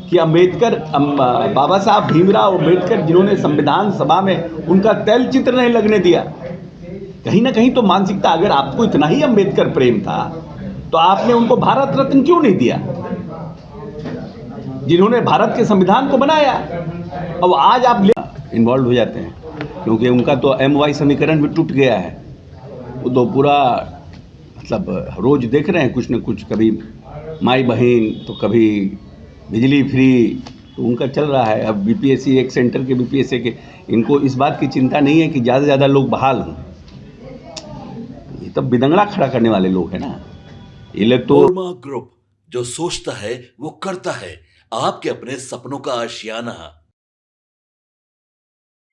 कि बाबा साहब भीमराव अम्बेडकर जिन्होंने संविधान सभा में उनका तैल चित्र नहीं लगने दिया। कहीं ना कहीं तो मानसिकता, अगर आपको इतना ही अम्बेडकर प्रेम था तो आपने उनको भारत रत्न क्यों नहीं दिया, जिन्होंने भारत के संविधान को बनाया। अब आज आप इन्वॉल्व हो जाते हैं, क्योंकि उनका तो MY समीकरण भी टूट गया है। वो तो पूरा मतलब रोज देख रहे हैं कुछ न कुछ, कभी माई बहन तो कभी बिजली फ्री, तो उनका चल रहा है। अब BPSC एक सेंटर के BPSC के, इनको इस बात की चिंता नहीं है कि ज़्यादा से ज़्यादा लोग बहाल हों। ये तो बिदंगड़ा खड़ा करने वाले लोग हैं ना ये लोग। तो कोरमा ग्रुप, जो सोचता है वो करता है, आपके अपने सपनों का आशियाना।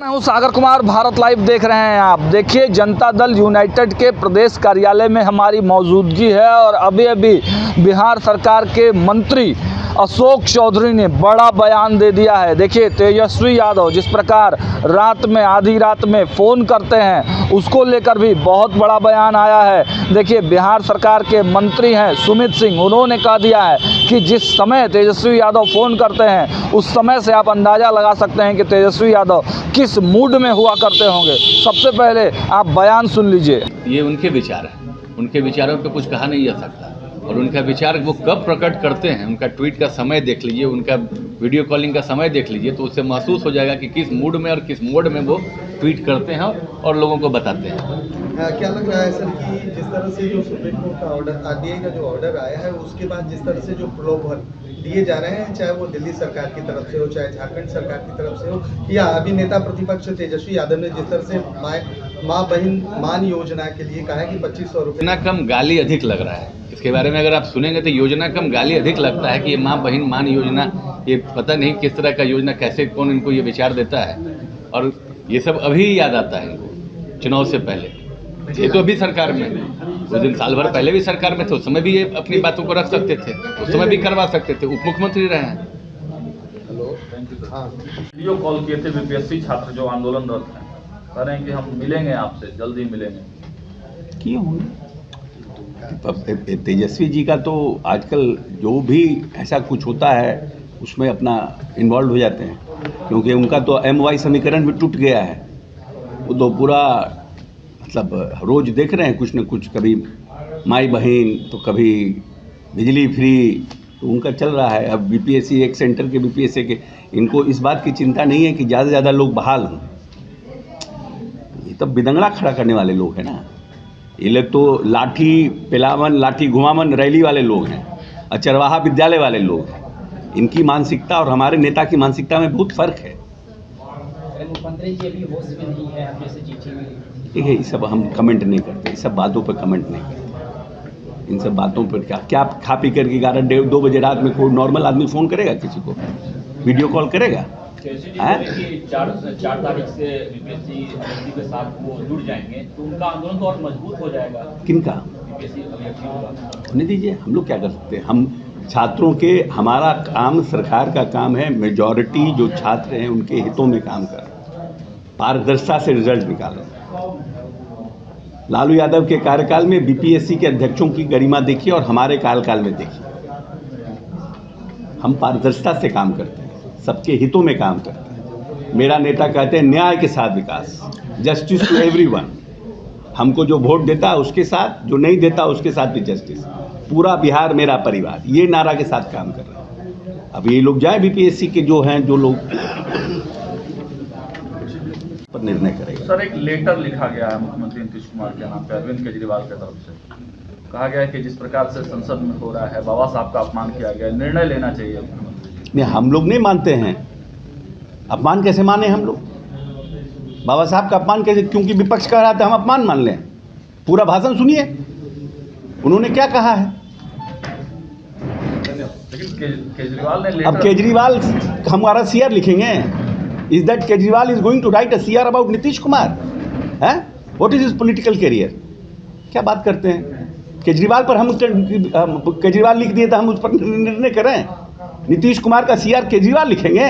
मैं हूं सागर कुमार, भारत लाइव देख रहे हैं आप। देखिए, जनता दल यूनाइटेड के प्रदेश कार्यालय में हमारी मौजूदगी है और अभी अभी बिहार सरकार के मंत्री अशोक चौधरी ने बड़ा बयान दे दिया है। देखिए, तेजस्वी यादव जिस प्रकार रात में, आधी रात में फ़ोन करते हैं, उसको लेकर भी बहुत बड़ा बयान आया है। देखिए, बिहार सरकार के मंत्री हैं सुमित सिंह, उन्होंने कह दिया है कि जिस समय तेजस्वी यादव फ़ोन करते हैं उस समय से आप अंदाज़ा लगा सकते हैं कि तेजस्वी यादव किस मूड में हुआ करते होंगे। सबसे पहले आप बयान सुन लीजिए। ये उनके विचार हैं, उनके विचारों पे कुछ कहा नहीं जा सकता, और उनका विचार वो कब प्रकट करते हैं, उनका ट्वीट का समय देख लीजिए, उनका वीडियो कॉलिंग का समय देख लीजिए, तो उससे महसूस हो जाएगा कि किस मूड में और किस मोड में वो ट्वीट करते हैं और लोगों को बताते हैं। क्या लग रहा है सर कि जिस तरह से जो सुप्रीम कोर्ट का ऑर्डर, RTI का जो ऑर्डर आया है, उसके बाद जिस तरह से जो प्रलोभन दिए जा रहे हैं, चाहे वो दिल्ली सरकार की तरफ से हो, चाहे झारखंड सरकार की तरफ से हो, या अभी नेता प्रतिपक्ष तेजस्वी यादव ने जिस तरह से माँ बहन मान योजना के लिए कहा है कि 2500 रुपये योजना कम गाली अधिक लग रहा है। इसके बारे में अगर आप सुनेंगे तो योजना कम गाली अधिक लगता है कि ये माँ बहन मान योजना, ये पता नहीं किस तरह का योजना, कैसे कौन इनको ये विचार देता है, और ये सब अभी याद आता है इनको चुनाव से पहले। ये तो अभी सरकार में, उस दिन साल भर पहले भी सरकार में थे, उस समय भी ये अपनी बातों को रख सकते थे, उस समय भी करवा सकते थे, उप मुख्यमंत्री रहे हैं। वीडियो कॉल किए थे BPSC छात्र जो आंदोलनरत हैं, कह रहे हैं कि हम मिलेंगे आपसे, जल्दी मिलेंगे। क्यों? तेजस्वी जी का तो आजकल जो भी ऐसा कुछ होता है उसमें अपना इन्वॉल्व हो जाते हैं, क्योंकि उनका तो MY समीकरण भी टूट गया है। वो तो पूरा मतलब रोज देख रहे हैं कुछ न कुछ, कभी माई बहन तो कभी बिजली फ्री, तो उनका चल रहा है। अब BPSC एक सेंटर के BPSC के, इनको इस बात की चिंता नहीं है कि ज़्यादा से ज़्यादा लोग बहाल हों। ये तो बिदंगड़ा खड़ा करने वाले लोग हैं ना ये लोग। तो लाठी पिलावन, लाठी घुमावन रैली वाले लोग हैं, और चरवाहा विद्यालय वाले लोग हैं। इनकी मानसिकता और हमारे नेता की मानसिकता में बहुत फर्क है। मुख्यमंत्री जी अभी होश में नहीं है, आप जैसे चिट्ठी में ठीक है, ये सब हम कमेंट नहीं करते, इस सब बातों पर कमेंट नहीं करते। इन सब बातों पर क्या खा पी कर के 11-2 बजे रात में कोई नॉर्मल आदमी फ़ोन करेगा किसी को, वीडियो कॉल करेगा? 4 तारीख से BPSC के साथ वो जुड़ जाएंगे तो उनका आंदोलन तो और मजबूत हो जाएगा। किनका? होने दीजिए, हम लोग क्या कर सकते हैं। हम छात्रों के, हमारा काम, सरकार का काम है मेजॉरिटी जो छात्र हैं उनके हितों में काम करना, पारदर्शिता से रिजल्ट निकालना। लालू यादव के कार्यकाल में BPSC के अध्यक्षों की गरिमा देखिए और हमारे कार्यकाल में देखिए, हम पारदर्शिता से काम करते हैं, सबके हितों में काम करते हैं। मेरा नेता कहते हैं न्याय के साथ विकास, जस्टिस टू एवरीवन। हमको जो वोट देता है उसके साथ, जो नहीं देता उसके साथ भी जस्टिस। पूरा बिहार मेरा परिवार, ये नारा के साथ काम कर रहे हैं। अब ये लोग जाए BPSC के जो हैं, जो लोग पर निर्णय करेगा। सर, एक लेटर लिखा गया है मुख्यमंत्री नीतीश कुमार के नाम पे अरविंद केजरीवाल की तरफ से, कहा गया है कि जिस प्रकार से संसद में हो रहा है, बाबा साहब का अपमान किया गया, निर्णय लेना चाहिए मुख्यमंत्री। नहीं, हम लोग नहीं मानते हैं। अपमान कैसे माने हम लोग? बाबा साहब का अपमान कैसे? क्योंकि विपक्ष कह रहा था हम अपमान मान लें। पूरा भाषण सुनिए, उन्होंने क्या कहा है। लेकिन केजरीवाल ने अब केजरीवाल हमारा CR लिखेंगे। Is that Kejriwal is going to write a CR about Nitish Kumar? है what is his political career? क्या बात करते हैं? केजरीवाल पर हम केजरीवाल लिख दिए तो हम उस पर निर्णय करें? नीतीश कुमार का CR केजरीवाल लिखेंगे?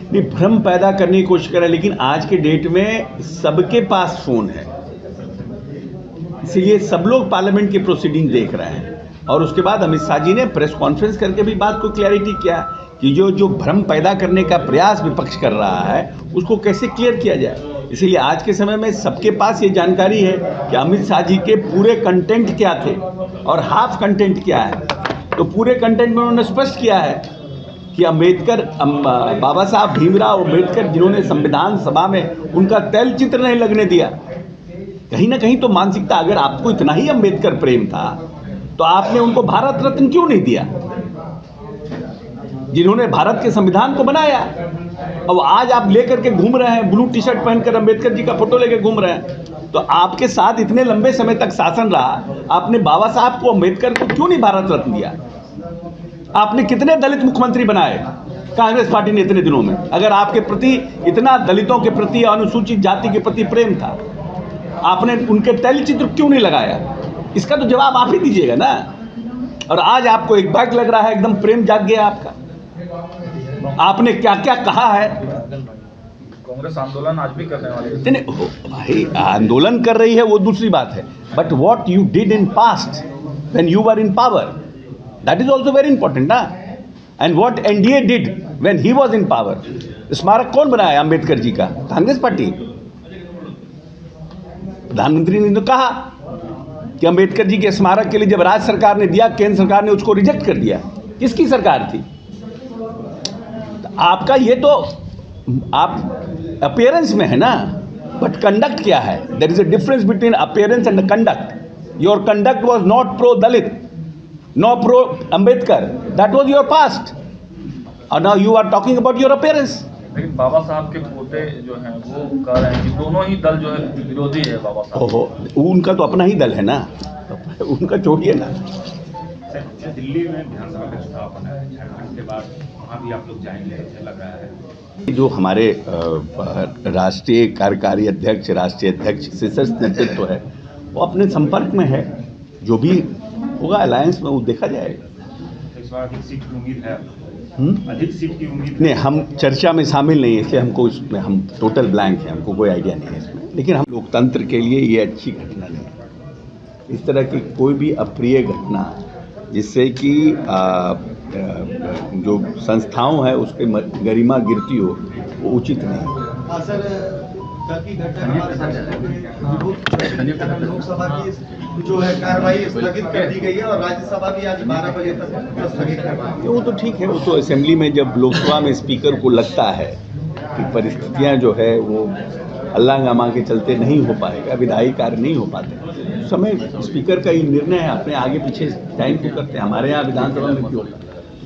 नहीं, भ्रम पैदा करने की कोशिश करें, लेकिन आज के डेट में सबके पास फोन है। इसीलिए सब लोग पार्लियामेंट की प्रोसीडिंग देख रहे हैं। और उसके बाद अमित शाह जी ने प्रेस कॉन्फ्रेंस करके भी बात को क्लैरिटी किया कि जो भ्रम पैदा करने का प्रयास विपक्ष कर रहा है उसको कैसे क्लियर किया जाए। इसीलिए आज के समय में सबके पास ये जानकारी है कि अमित शाह जी के पूरे कंटेंट क्या थे और हाफ कंटेंट क्या है। तो पूरे कंटेंट में उन्होंने स्पष्ट किया है कि अम्बेडकर, बाबा साहब भीमराव अम्बेडकर जिन्होंने संविधान सभा में उनका तैल चित्र नहीं लगने दिया। कहीं ना कहीं तो मानसिकता, अगर आपको इतना ही अम्बेडकर प्रेम था तो आपने उनको भारत रत्न क्यों नहीं दिया, जिन्होंने भारत के संविधान को बनाया। अब आज आप लेकर के घूम रहे हैं, ब्लू टी शर्ट पहनकर अम्बेडकर जी का फोटो लेकर घूम रहे हैं। तो आपके साथ इतने लंबे समय तक शासन रहा, आपने बाबा साहब को, अम्बेडकर को क्यों नहीं भारत रत्न दिया? आपने कितने दलित मुख्यमंत्री बनाए कांग्रेस पार्टी ने इतने दिनों में? अगर आपके प्रति इतना दलितों के प्रति, अनुसूचित जाति के प्रति प्रेम था, आपने उनके तैल चित्र क्यों नहीं लगाया? इसका तो जवाब आप ही दीजिएगा ना। और आज आपको एक बैग लग रहा है, एकदम प्रेम जाग गया आपका। आपने क्या क्या कहा है? कांग्रेस आंदोलन आज भी करने वाली है। नहीं भाई, आंदोलन कर रही है वो दूसरी बात है, but what you did in past when you were in power, that is also very important ना। And what NDA did when he was in power. स्मारक कौन बनाया अम्बेडकर जी का? कांग्रेस पार्टी। प्रधानमंत्री ने तो कहा कि अम्बेडकर जी के स्मारक के लिए जब राज्य सरकार ने दिया, केंद्र सरकार ने उसको रिजेक्ट कर दिया। किसकी सरकार थी? आपका ये तो आप अपीयरेंस में है ना, बट कंडक्ट क्या है? There is a difference between appearance and conduct. Your conduct was not pro Dalit, no pro Ambedkar, that was your past, और now you are talking about your appearance. लेकिन बाबा साहब के पोते जो हैं वो कह रहे हैं कि दोनों ही दल जो है विरोधी है बाबा साहब। ओहो, उनका तो अपना ही दल है ना, उनका छोड़िए ना। दिल्ली में विधानसभा का चुनाव होना है, झारखंड के बाद वहाँ भी आप लोग जाएंगे, अच्छा लग रहा है। जो हमारे राष्ट्रीय कार्यकारी अध्यक्ष, राष्ट्रीय अध्यक्ष शीर्ष नेतृत्व है, वो अपने संपर्क में है। जो भी होगा अलायंस में वो देखा जाएगा। इस बार अधिक सीट की उम्मीद है? अधिक सीट की उम्मीद नहीं, हम चर्चा में शामिल नहीं है, इसलिए हमको इसमें हम टोटल ब्लैंक हैं, हमको कोई आइडिया नहीं है इसमें। लेकिन हम लोकतंत्र के लिए ये अच्छी घटना नहीं। इस तरह की कोई भी अप्रिय घटना जिससे कि जो संस्थाओं है उसके गरिमा गिरती हो, वो उचित नहीं। सर, कल की घटना लोकसभा की जो है कार्रवाई स्थगित कर दी गई है और राज्यसभा भी आज 12 बजे तक स्थगित करवाई। वो तो ठीक है, वो तो असेंबली में जब लोकसभा में स्पीकर को लगता है कि परिस्थितियां जो है वो हल्ला के चलते नहीं हो पाएगा, विधायी कार्य नहीं हो पाते, उस समय स्पीकर का ये निर्णय है, अपने आगे पीछे टाइम को करते हैं। हमारे यहाँ विधानसभा में क्यों,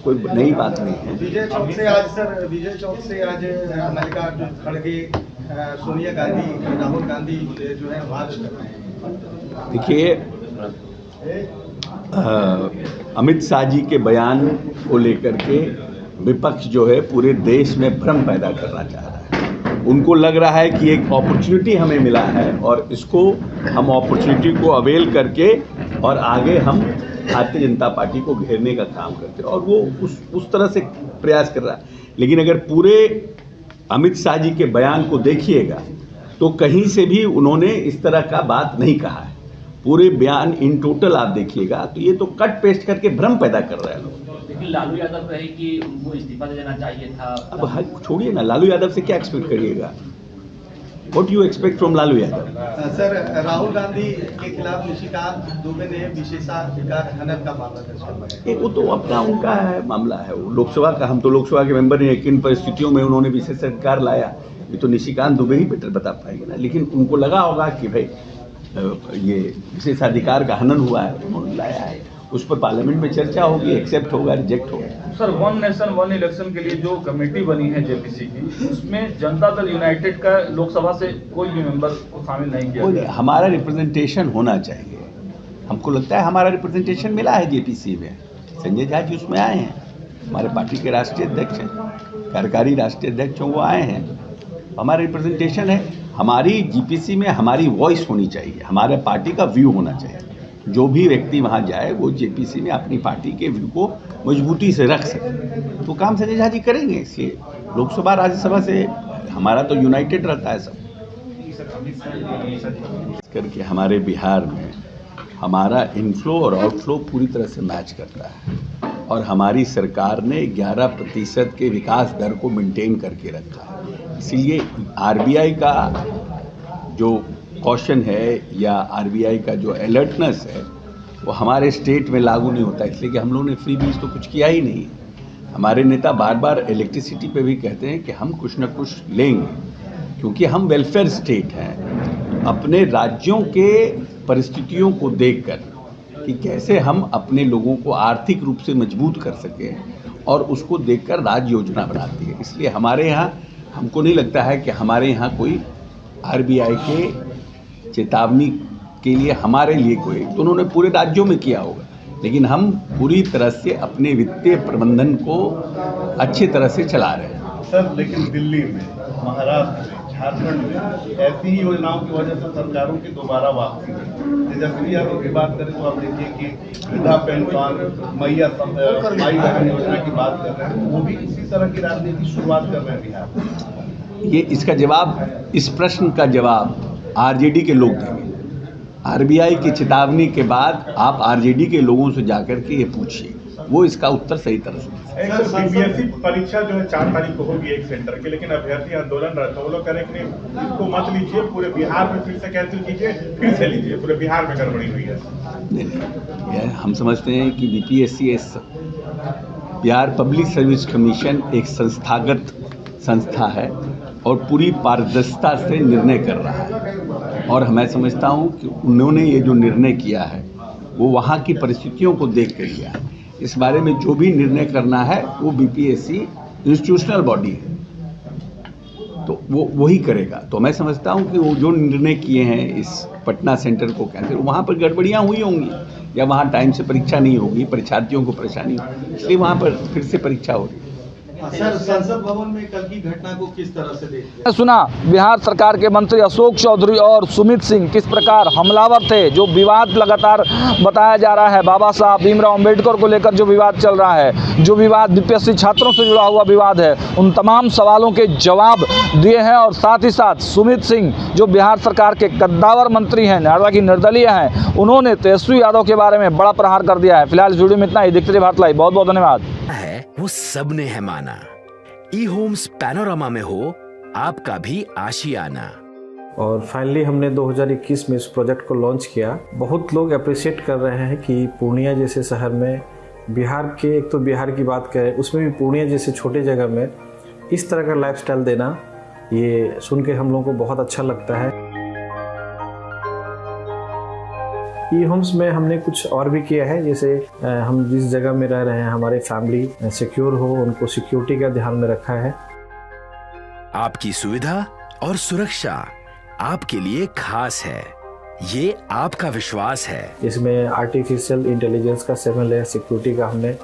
कोई नई बात नहीं है। विजय चौक से आज मल्लिकार्जुन खड़गे, सोनिया गांधी, राहुल गांधी जो है मार्च कर रहे हैं। देखिए, अमित शाह जी के बयान को लेकर के विपक्ष जो है पूरे देश में भ्रम पैदा करना चाह रहा है। उनको लग रहा है कि एक अपॉर्चुनिटी हमें मिला है और इसको हम अपॉर्चुनिटी को अवेल करके और आगे हम भारतीय जनता पार्टी को घेरने का काम करते हैं, और वो उस तरह से प्रयास कर रहा है। लेकिन अगर पूरे अमित शाह जी के बयान को देखिएगा तो कहीं से भी उन्होंने इस तरह का बात नहीं कहा है। पूरे बयान इन टोटल आप देखिएगा तो ये तो कट पेस्ट करके भ्रम पैदा कर रहे हैं लोग। लेकिन लालू यादव कहे कि उनको इस्तीफा दे देना चाहिए था। अब छोड़िए ना, लालू यादव से क्या एक्सपेक्ट करिएगा? What you expect from Lalu Yadav? Sir, Rahul Gandhi के खिलाफ निशिकांत दुबे ने विशेषाधिकार हनन का मामला दर्ज करवाया। वो तो अपना उनका है मामला है, वो लोकसभा का, हम तो लोकसभा के मेंबर नहीं है। किन परिस्थितियों में उन्होंने विशेषाधिकार लाया ये तो निशिकांत दुबे ही बेटर बता पाएंगे ना। लेकिन उनको लगा होगा कि भाई ये विशेषाधिकार का हनन हुआ है, उन्होंने लाया है, उस पर पार्लियामेंट में चर्चा होगी, एक्सेप्ट होगा, रिजेक्ट होगा। Sir, one nation one election के लिए जो कमेटी बनी है जेपीसी की, उसमें जनता दल यूनाइटेड का लोकसभा से कोई भी मेंबर को शामिल नहीं किया गया। हमारा रिप्रेजेंटेशन होना चाहिए। हमको लगता है हमारा रिप्रेजेंटेशन मिला है जेपीसी में। संजय झा जी उसमें आए हैं, हमारे पार्टी के राष्ट्रीय अध्यक्ष हैं, कार्यकारी राष्ट्रीय अध्यक्ष वो आए हैं। हमारा रिप्रेजेंटेशन है, हमारी जीपीसी में हमारी वॉइस होनी चाहिए, हमारे पार्टी का व्यू होना चाहिए। जो भी व्यक्ति वहाँ जाए वो जेपीसी में अपनी पार्टी के व्यू को मजबूती से रख सके, तो काम संजय झा जी करेंगे। इसलिए लोकसभा राज्यसभा से हमारा तो यूनाइटेड रहता है सब करके। हमारे बिहार में हमारा इनफ्लो और आउटफ्लो पूरी तरह से मैच करता है और हमारी सरकार ने 11% के विकास दर को मेंटेन करके रखा है। इसीलिए आरबीआई का जो कॉशन है या आरबीआई का जो अलर्टनेस है वो हमारे स्टेट में लागू नहीं होता, इसलिए कि हम लोगों ने फ्री बीज तो कुछ किया ही नहीं। हमारे नेता बार बार इलेक्ट्रिसिटी पे भी कहते हैं कि हम कुछ ना कुछ लेंगे, क्योंकि हम वेलफेयर स्टेट हैं। अपने राज्यों के परिस्थितियों को देखकर कि कैसे हम अपने लोगों को आर्थिक रूप से मजबूत कर सकें और उसको देखकर राज्य योजना बनाती है। इसलिए हमारे यहाँ हमको नहीं लगता है कि हमारे यहाँ कोई आरबीआई के चेतावनी के लिए हमारे लिए कोई, तो उन्होंने पूरे राज्यों में किया होगा, लेकिन हम पूरी तरह से अपने वित्तीय प्रबंधन को अच्छी तरह से चला रहे हैं। सर, लेकिन दिल्ली में, महाराष्ट्र में, झारखंड में ऐसी ही योजनाओं की वजह से सरकारों की दोबारा वापसी है। तेजस्वी यादव की बात करें तो आप देखिए कि वृद्धा पेंशन, मैया माई बहन योजना की बात कर रहे हैं, वो भी इसी तरह की राजनीति की शुरुआत कर रहे हैं बिहार में। ये इसका जवाब, इस प्रश्न का जवाब आरजेडी के लोग देंगे। आरबीआई की चेतावनी के बाद आप आरजेडी के लोगों से जाकर के ये पूछिए, वो इसका उत्तर सही तरह से। सीबीएसई परीक्षा जो है 4 तारीख को होगी एक सेंटर की, लेकिन अभ्यर्थी आंदोलन रहता है, वो लोग कह रहे हैं कि इसको मत लीजिए, पूरे बिहार में फिर से कैंसिल कीजिए, फिर से लीजिए, पूरे बिहार में गड़बड़ी हुई है। नहीं, हम समझते हैं कि BPSC Bihar public service commission एक संस्थागत संस्था है और पूरी पारदर्शिता से निर्णय कर रहा है, और मैं समझता हूँ कि उन्होंने ये जो निर्णय किया है वो वहाँ की परिस्थितियों को देख कर लिया है। इस बारे में जो भी निर्णय करना है वो बीपीएससी इंस्टीट्यूशनल बॉडी है, तो वो वही करेगा। तो मैं समझता हूँ कि वो जो निर्णय किए हैं इस पटना सेंटर को कैंसिल, वहाँ पर गड़बड़ियाँ हुई होंगी या वहाँ टाइम से परीक्षा नहीं होगी, परीक्षार्थियों को परेशानी होगी, इसलिए वहाँ पर फिर से परीक्षा हो रही है। सर, संसद भवन में कल की घटना को किस तरह से देखते हैं? सुना बिहार सरकार के मंत्री अशोक चौधरी और सुमित सिंह किस प्रकार हमलावर थे। जो विवाद लगातार बताया जा रहा है, बाबा साहब भीमराव अंबेडकर को लेकर जो विवाद चल रहा है, जो विवाद बीपीएससी छात्रों से जुड़ा हुआ विवाद है, उन तमाम सवालों के जवाब दिए हैं। और साथ ही साथ सुमित सिंह जो बिहार सरकार के कद्दावर मंत्री हैं, हालांकि निर्दलीय हैं, उन्होंने तेजस्वी यादव के बारे में बड़ा प्रहार कर दिया है। फिलहाल इस वीडियो में इतना ही। देखते रहिए भारत लाइव। बहुत बहुत धन्यवाद। वो सबने है माना। ई होम्स पैनोरामा में हो आपका भी आशियाना। और फाइनली हमने 2021 में इस प्रोजेक्ट को लॉन्च किया। बहुत लोग अप्रिशिएट कर रहे हैं कि पूर्णिया जैसे शहर में, बिहार के, एक तो बिहार की बात करें उसमें भी पूर्णिया जैसे छोटे जगह में इस तरह का लाइफस्टाइल देना, ये सुन के हम लोगों को बहुत अच्छा लगता है। ई होम्स में हमने कुछ और भी किया है, जैसे हम जिस जगह में रह रहे हैं हमारे फैमिली सिक्योर हो, उनको सिक्योरिटी का ध्यान में रखा है। आपकी सुविधा और सुरक्षा आपके लिए खास है, ये आपका विश्वास है। इसमें आर्टिफिशियल इंटेलिजेंस का 7 लेयर सिक्योरिटी का हमने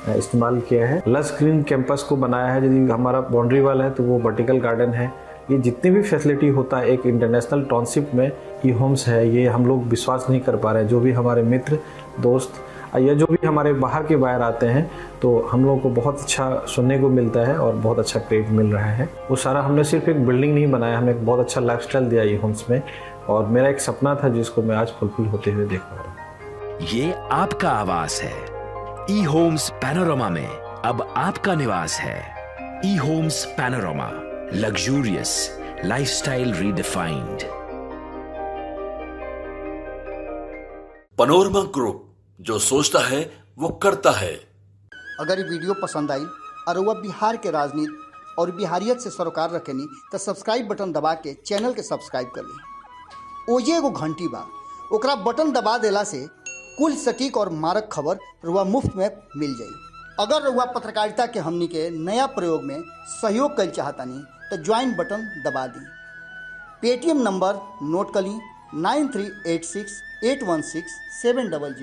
इस्तेमाल किया है। लस ग्रीन कैंपस को बनाया है। यदि हमारा बाउंड्री वाल है तो वो वर्टिकल गार्डन है। ये जितनी भी फैसिलिटी होता है एक इंटरनेशनल टाउनशिप में ई होम्स है, ये हम लोग विश्वास नहीं कर पा रहे हैं। जो भी हमारे मित्र दोस्त या जो भी हमारे बाहर के बाहर आते हैं तो हम लोगों को बहुत अच्छा सुनने को मिलता है और बहुत अच्छा क्रेडिट मिल रहा है। वो सारा हमने सिर्फ एक बिल्डिंग नहीं बनाया, हमें एक बहुत अच्छा लाइफस्टाइल दिया ई होम्स में, और मेरा एक सपना था जिसको मैं आज फुलफिल होते हुए देख पा रहा हूँ। ये आपका आवास है। ई होम्स पैनोरामा में अब आपका निवास है। E homes Panorama, luxurious lifestyle redefined. Panorama group, जो सोचता है वो करता है। अगर ये वीडियो पसंद आई और वह बिहार के राजनीति और बिहारियत से सरोकार रखेनी तो सब्सक्राइब बटन दबा के चैनल के सब्सक्राइब कर ली। ओजे एगो घंटी बा, ओकरा बटन दबा देला से कुल सटीक और मारक खबर रुआ मुफ्त में मिल जाई। अगर रुआ पत्रकारिता के हमनी के नया प्रयोग में सहयोग कर चाहतानी तो ज्वाइन बटन दबा दी। पेटीएम नंबर नोट कर ली 9386816700।